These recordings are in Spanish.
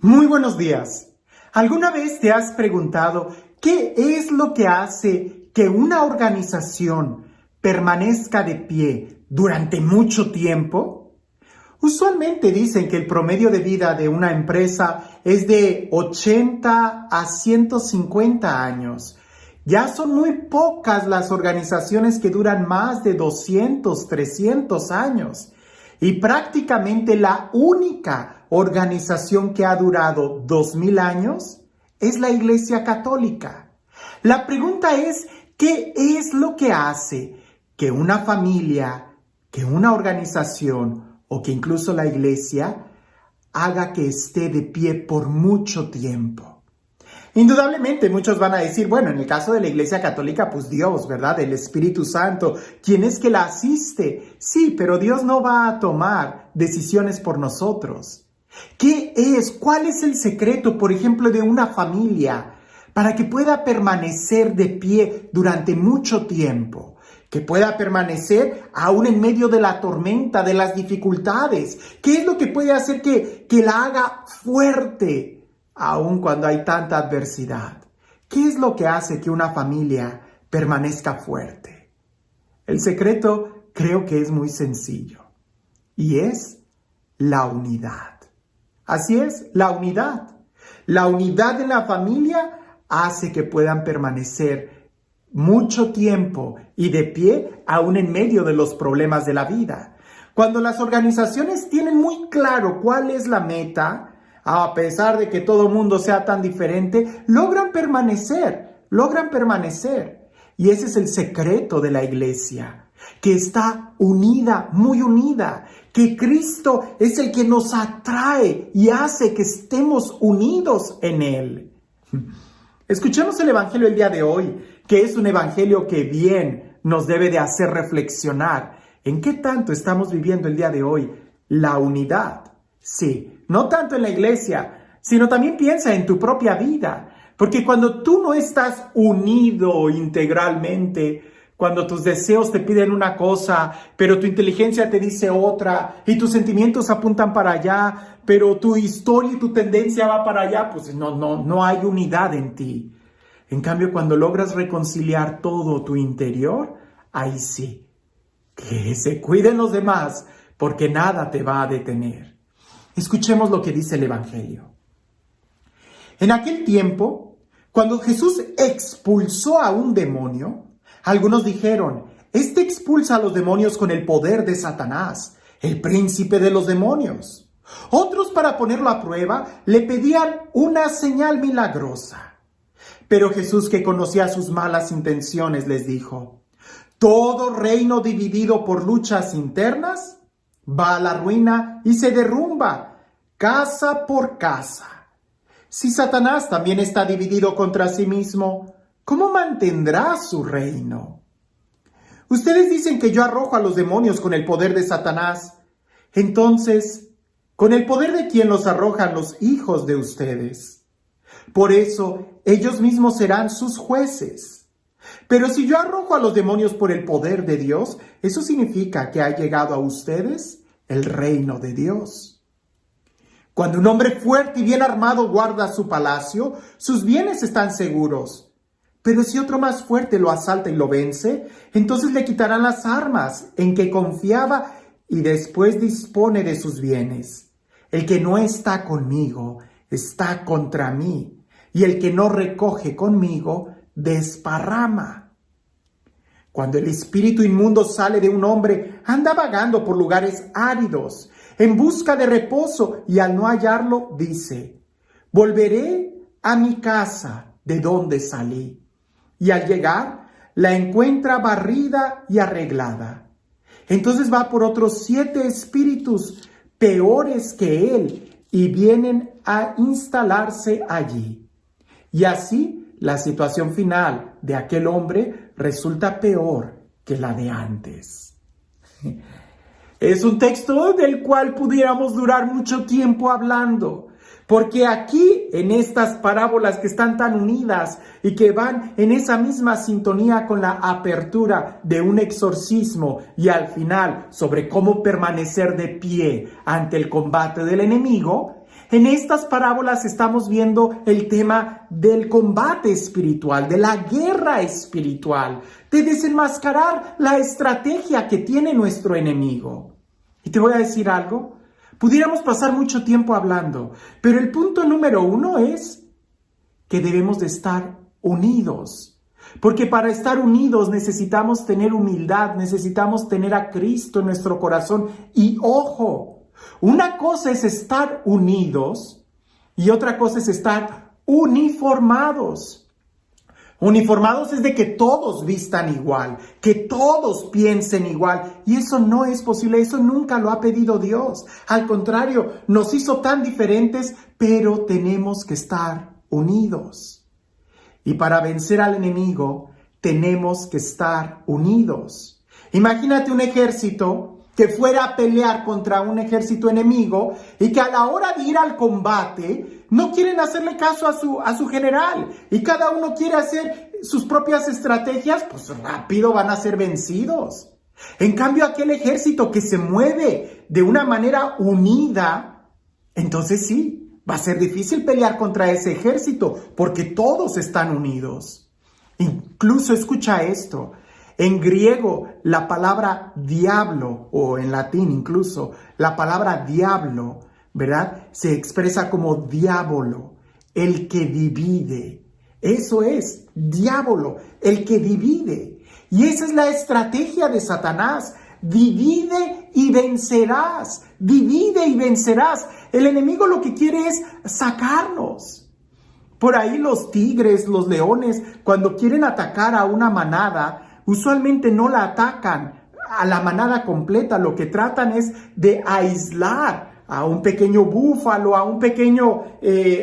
Muy buenos días. ¿Alguna vez te has preguntado qué es lo que hace que una organización permanezca de pie durante mucho tiempo? Usualmente dicen que el promedio de vida de una empresa es de 80 a 150 años. Ya son muy pocas las organizaciones que duran más de 200, 300 años. Y prácticamente la única organización que ha durado 2000 años es la Iglesia Católica. La pregunta es, ¿qué es lo que hace que una familia, que una organización o que incluso la Iglesia haga que esté de pie por mucho tiempo? Indudablemente muchos van a decir, bueno, en el caso de la Iglesia Católica, pues Dios, ¿verdad? El Espíritu Santo, ¿quién es que la asiste? Sí, pero Dios no va a tomar decisiones por nosotros. ¿Qué es? ¿Cuál es el secreto, por ejemplo, de una familia para que pueda permanecer de pie durante mucho tiempo? Que pueda permanecer aún en medio de la tormenta, de las dificultades. ¿Qué es lo que puede hacer que la haga fuerte? Aun cuando hay tanta adversidad. ¿Qué es lo que hace que una familia permanezca fuerte? El secreto creo que es muy sencillo y es la unidad. Así es, la unidad. La unidad de la familia hace que puedan permanecer mucho tiempo y de pie aún en medio de los problemas de la vida. Cuando las organizaciones tienen muy claro cuál es la meta, a pesar de que todo el mundo sea tan diferente, logran permanecer. Y ese es el secreto de la iglesia, que está unida, muy unida, que Cristo es el que nos atrae y hace que estemos unidos en Él. Escuchemos el evangelio el día de hoy, que es un evangelio que bien nos debe de hacer reflexionar. ¿En qué tanto estamos viviendo el día de hoy la unidad? Sí, no tanto en la iglesia, sino también piensa en tu propia vida. Porque cuando tú no estás unido integralmente, cuando tus deseos te piden una cosa, pero tu inteligencia te dice otra, y tus sentimientos apuntan para allá, pero tu historia y tu tendencia va para allá, pues no hay unidad en ti. En cambio, cuando logras reconciliar todo tu interior, ahí sí, que se cuiden los demás, porque nada te va a detener. Escuchemos lo que dice el Evangelio. En aquel tiempo, cuando Jesús expulsó a un demonio, algunos dijeron, este expulsa a los demonios con el poder de Satanás, el príncipe de los demonios. Otros, para ponerlo a prueba, le pedían una señal milagrosa. Pero Jesús, que conocía sus malas intenciones, les dijo, todo reino dividido por luchas internas va a la ruina y se derrumba, casa por casa. Si Satanás también está dividido contra sí mismo, ¿cómo mantendrá su reino? Ustedes dicen que yo arrojo a los demonios con el poder de Satanás. Entonces, ¿con el poder de quién los arrojan los hijos de ustedes? Por eso, ellos mismos serán sus jueces. Pero si yo arrojo a los demonios por el poder de Dios, eso significa que ha llegado a ustedes el reino de Dios. Cuando un hombre fuerte y bien armado guarda su palacio, sus bienes están seguros. Pero si otro más fuerte lo asalta y lo vence, entonces le quitarán las armas en que confiaba y después dispone de sus bienes. El que no está conmigo está contra mí, y el que no recoge conmigo desparrama. Cuando el espíritu inmundo sale de un hombre, anda vagando por lugares áridos, en busca de reposo, y al no hallarlo, dice, volveré a mi casa de donde salí. Y al llegar, la encuentra barrida y arreglada. Entonces va por otros 7 espíritus peores que él, y vienen a instalarse allí. Y así, la situación final de aquel hombre resulta peor que la de antes. Es un texto del cual pudiéramos durar mucho tiempo hablando, porque aquí, en estas parábolas que están tan unidas y que van en esa misma sintonía con la apertura de un exorcismo y al final sobre cómo permanecer de pie ante el combate del enemigo, En estas parábolas estamos viendo el tema del combate espiritual, de la guerra espiritual, de desenmascarar la estrategia que tiene nuestro enemigo. Y te voy a decir algo, pudiéramos pasar mucho tiempo hablando, pero el punto número 1 es que debemos de estar unidos. Porque para estar unidos necesitamos tener humildad, necesitamos tener a Cristo en nuestro corazón. Y ojo, una cosa es estar unidos y otra cosa es estar uniformados. Uniformados es de que todos vistan igual, que todos piensen igual. Y eso no es posible, eso nunca lo ha pedido Dios. Al contrario, nos hizo tan diferentes, pero tenemos que estar unidos. Y para vencer al enemigo, tenemos que estar unidos. Imagínate un ejército que fuera a pelear contra un ejército enemigo y que a la hora de ir al combate no quieren hacerle caso a su general y cada uno quiere hacer sus propias estrategias, pues rápido van a ser vencidos. En cambio, aquel ejército que se mueve de una manera unida, entonces sí, va a ser difícil pelear contra ese ejército porque todos están unidos. Incluso escucha esto. En griego, la palabra diablo, o en latín incluso, la palabra diablo, ¿verdad? Se expresa como diabolo, el que divide. Eso es, diablo, el que divide. Y esa es la estrategia de Satanás. Divide y vencerás. Divide y vencerás. El enemigo lo que quiere es sacarnos. Por ahí los tigres, los leones, cuando quieren atacar a una manada, usualmente no la atacan a la manada completa, lo que tratan es de aislar a un pequeño búfalo, a un pequeño,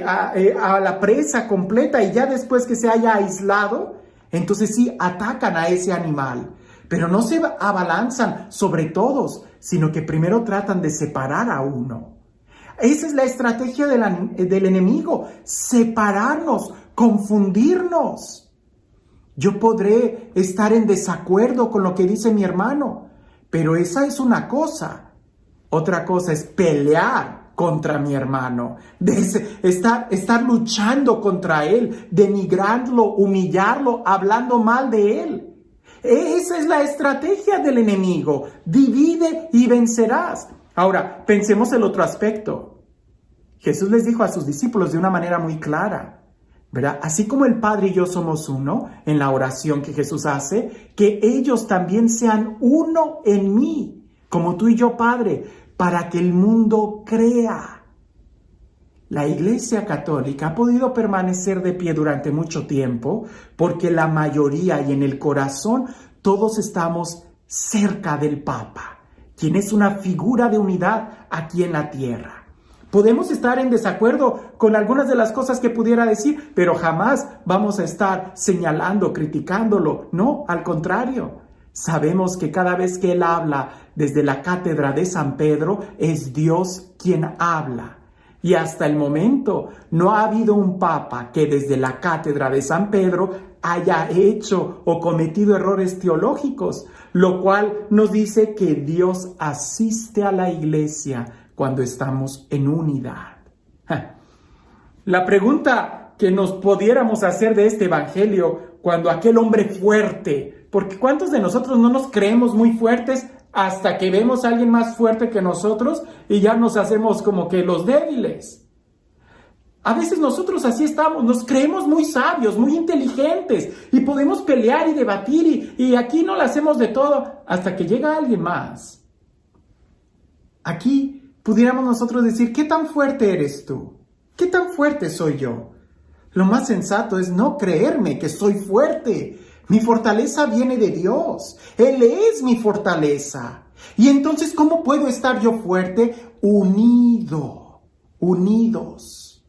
a la presa completa, y ya después que se haya aislado, entonces sí atacan a ese animal. Pero no se abalanzan sobre todos, sino que primero tratan de separar a uno. Esa es la estrategia del enemigo, separarnos, confundirnos. Yo podré estar en desacuerdo con lo que dice mi hermano, pero esa es una cosa. Otra cosa es pelear contra mi hermano, estar luchando contra él, denigrándolo, humillarlo, hablando mal de él. Esa es la estrategia del enemigo. Divide y vencerás. Ahora, pensemos el otro aspecto. Jesús les dijo a sus discípulos de una manera muy clara, ¿verdad? Así como el Padre y yo somos uno en la oración que Jesús hace, que ellos también sean uno en mí, como tú y yo, Padre, para que el mundo crea. La Iglesia Católica ha podido permanecer de pie durante mucho tiempo porque la mayoría y en el corazón todos estamos cerca del Papa, quien es una figura de unidad aquí en la tierra. Podemos estar en desacuerdo con algunas de las cosas que pudiera decir, pero jamás vamos a estar señalando, criticándolo. No, al contrario. Sabemos que cada vez que Él habla desde la cátedra de San Pedro, es Dios quien habla. Y hasta el momento no ha habido un papa que desde la cátedra de San Pedro haya hecho o cometido errores teológicos, lo cual nos dice que Dios asiste a la iglesia cuando estamos en unidad. La pregunta que nos pudiéramos hacer de este evangelio cuando aquel hombre fuerte, porque ¿cuántos de nosotros no nos creemos muy fuertes hasta que vemos a alguien más fuerte que nosotros y ya nos hacemos como que los débiles? A veces nosotros así estamos, nos creemos muy sabios, muy inteligentes y podemos pelear y debatir y aquí no lo hacemos de todo hasta que llega alguien más. Aquí pudiéramos nosotros decir, ¿qué tan fuerte eres tú? ¿Qué tan fuerte soy yo? Lo más sensato es no creerme que soy fuerte. Mi fortaleza viene de Dios. Él es mi fortaleza. Y entonces, ¿cómo puedo estar yo fuerte? Unido, unidos.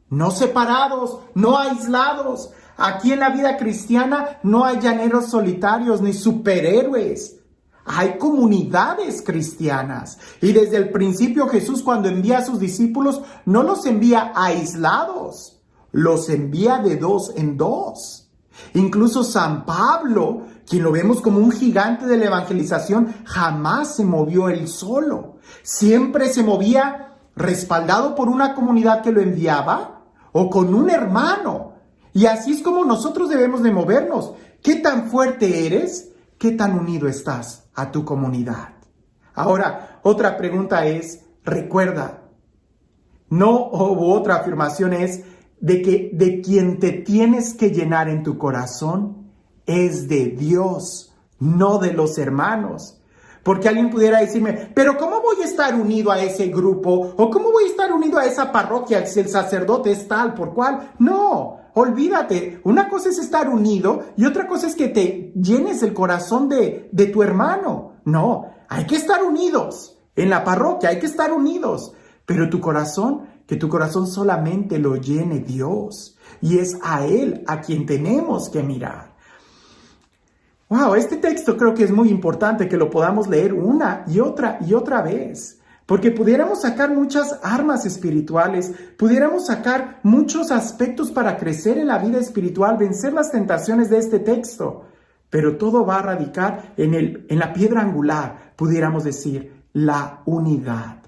No separados, no aislados. Aquí en la vida cristiana no hay llaneros solitarios ni superhéroes. Hay comunidades cristianas y desde el principio Jesús cuando envía a sus discípulos no los envía aislados, los envía de dos en dos. Incluso San Pablo, quien lo vemos como un gigante de la evangelización, jamás se movió él solo. Siempre se movía respaldado por una comunidad que lo enviaba o con un hermano. Y así es como nosotros debemos de movernos. ¿Qué tan fuerte eres? ¿Qué tan unido estás a tu comunidad? Ahora, otra pregunta es, recuerda, otra afirmación es de que de quien te tienes que llenar en tu corazón es de Dios, no de los hermanos. Porque alguien pudiera decirme, pero ¿cómo voy a estar unido a ese grupo? ¿O cómo voy a estar unido a esa parroquia si el sacerdote es tal por cual? No, olvídate. Una cosa es estar unido y otra cosa es que te llenes el corazón de tu hermano. No, hay que estar unidos. En la parroquia hay que estar unidos. Pero que tu corazón solamente lo llene Dios. Y es a Él a quien tenemos que mirar. Wow, este texto creo que es muy importante que lo podamos leer una y otra vez, porque pudiéramos sacar muchas armas espirituales, pudiéramos sacar muchos aspectos para crecer en la vida espiritual, vencer las tentaciones de este texto, pero todo va a radicar en la piedra angular, pudiéramos decir, la unidad.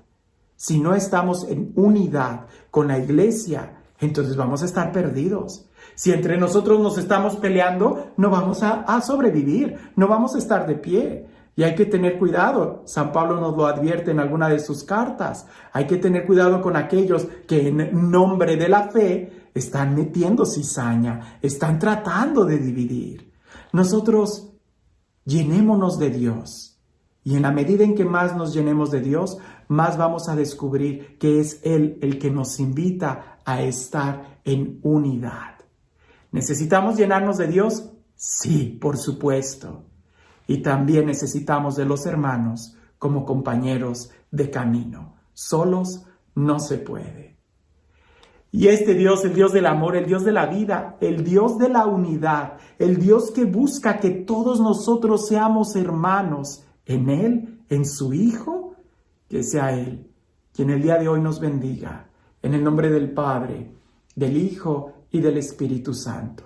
Si no estamos en unidad con la iglesia, entonces vamos a estar perdidos. Si entre nosotros nos estamos peleando, no vamos a sobrevivir, no vamos a estar de pie. Y hay que tener cuidado. San Pablo nos lo advierte en alguna de sus cartas. Hay que tener cuidado con aquellos que en nombre de la fe están metiendo cizaña, están tratando de dividir. Nosotros llenémonos de Dios. Y en la medida en que más nos llenemos de Dios, más vamos a descubrir que es Él el que nos invita a estar en unidad. ¿Necesitamos llenarnos de Dios? Sí, por supuesto. Y también necesitamos de los hermanos como compañeros de camino. Solos no se puede. Y este Dios, el Dios del amor, el Dios de la vida, el Dios de la unidad, el Dios que busca que todos nosotros seamos hermanos en Él, en su Hijo, que sea Él quien el día de hoy nos bendiga. En el nombre del Padre, del Hijo y del Espíritu Santo.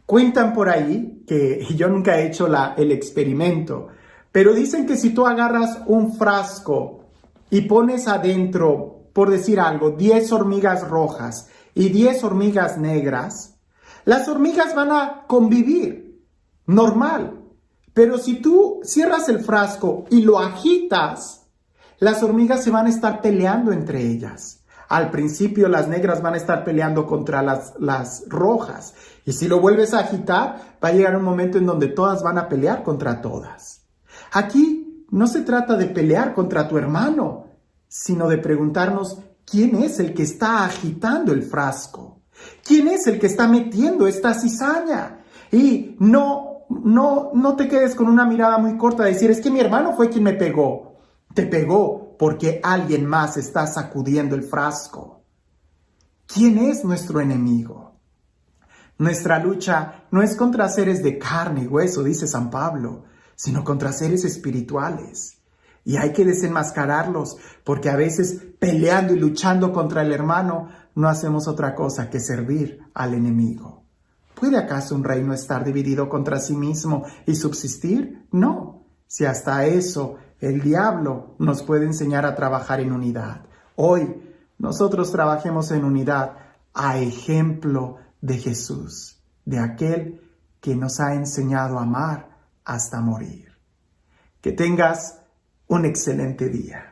Cuentan por ahí, que yo nunca he hecho el experimento, pero dicen que si tú agarras un frasco y pones adentro, por decir algo, 10 hormigas rojas y 10 hormigas negras, las hormigas van a convivir, normal. Pero si tú cierras el frasco y lo agitas, las hormigas se van a estar peleando entre ellas. Al principio las negras van a estar peleando contra las rojas. Y si lo vuelves a agitar, va a llegar un momento en donde todas van a pelear contra todas. Aquí no se trata de pelear contra tu hermano, sino de preguntarnos quién es el que está agitando el frasco. ¿Quién es el que está metiendo esta cizaña? Y no te quedes con una mirada muy corta de decir, es que mi hermano fue quien me pegó. Te pegó porque alguien más está sacudiendo el frasco. ¿Quién es nuestro enemigo? Nuestra lucha no es contra seres de carne y hueso, dice San Pablo, sino contra seres espirituales. Y hay que desenmascararlos, porque a veces peleando y luchando contra el hermano, no hacemos otra cosa que servir al enemigo. ¿Puede acaso un reino estar dividido contra sí mismo y subsistir? No. Si hasta eso el diablo nos puede enseñar a trabajar en unidad. Hoy nosotros trabajemos en unidad a ejemplo de Jesús, de aquel que nos ha enseñado a amar hasta morir. Que tengas un excelente día.